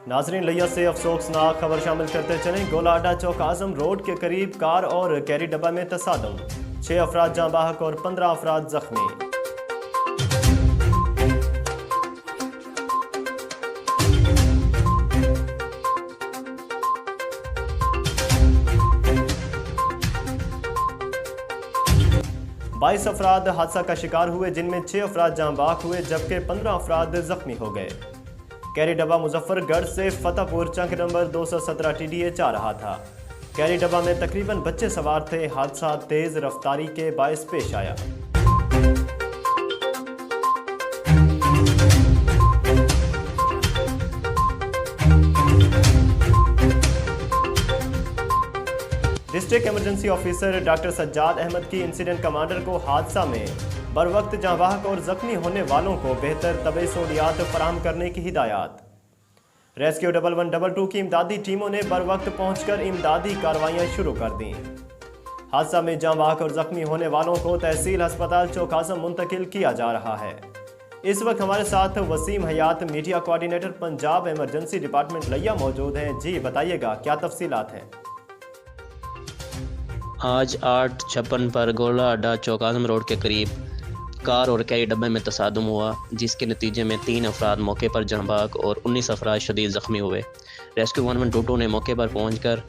ناظرین، لیا سے افسوسناک خبر شامل کرتے چلیں۔ گولہ اڈا چوک اعظم روڈ کے قریب کار اور کیری ڈبہ میں تصادم، 6 افراد جاں بحق اور 15 افراد زخمی۔ بائیس افراد حادثہ کا شکار ہوئے، جن میں 6 افراد جاں بحق ہوئے جبکہ 15 افراد زخمی ہو گئے۔ کیری ڈبہ مظفر گڑھ سے فتح پور چنک نمبر 217 TDA جا رہا تھا۔ کیری ڈبہ میں تقریباً بچے سوار تھے۔ حادثہ تیز رفتاری کے باعث پیش آیا۔ District emergency officer doctor Sajjad Ahmad کی انسیڈنٹ کمانڈر کو حادثہ میں بروقت جاں بحق اور زخمی ہونے والوں کو بہتر طبی سہولیات فراہم کرنے کی ہدایات۔ ریسکیو 1122 کی امدادی ٹیموں نے بروقت پہنچ کر امدادی کارروائیاں شروع کر دیں۔ حادثہ میں جاں بحق اور زخمی ہونے والوں کو تحصیل ہسپتال چوک اعظم منتقل کیا جا رہا ہے۔ اس وقت ہمارے ساتھ وسیم حیات، media coordinator Punjab emergency department لیا موجود ہیں۔ جی بتائیے گا کیا تفصیلات ہیں؟ آج 8:56 پر گولہ اڈا چوک اعظم روڈ کے قریب کار اور کیری ڈبے میں تصادم ہوا، جس کے نتیجے میں 3 افراد موقع پر جاں بحق اور 19 افراد شدید زخمی ہوئے۔ ریسکیو 1122 نے موقع پر پہنچ کر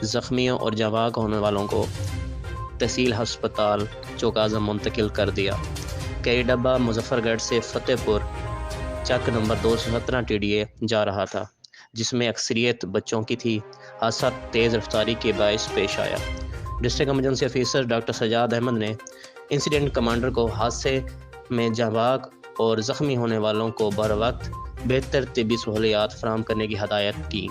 زخمیوں اور جاں بحق ہونے والوں کو تحصیل ہسپتال چوک اعظم منتقل کر دیا۔ کیری ڈبہ مظفر گڑھ سے فتح پور چک نمبر 217 TDA جا رہا تھا، جس میں اکثریت بچوں کی تھی۔ حادثہ تیز رفتاری کے باعث پیش آیا۔ District emergency officer doctor Sajjad Ahmad نے انسیڈنٹ کمانڈر کو حادثے میں جاں بحق اور زخمی ہونے والوں کو بروقت بہتر طبی سہولیات فراہم کرنے کی ہدایت کی۔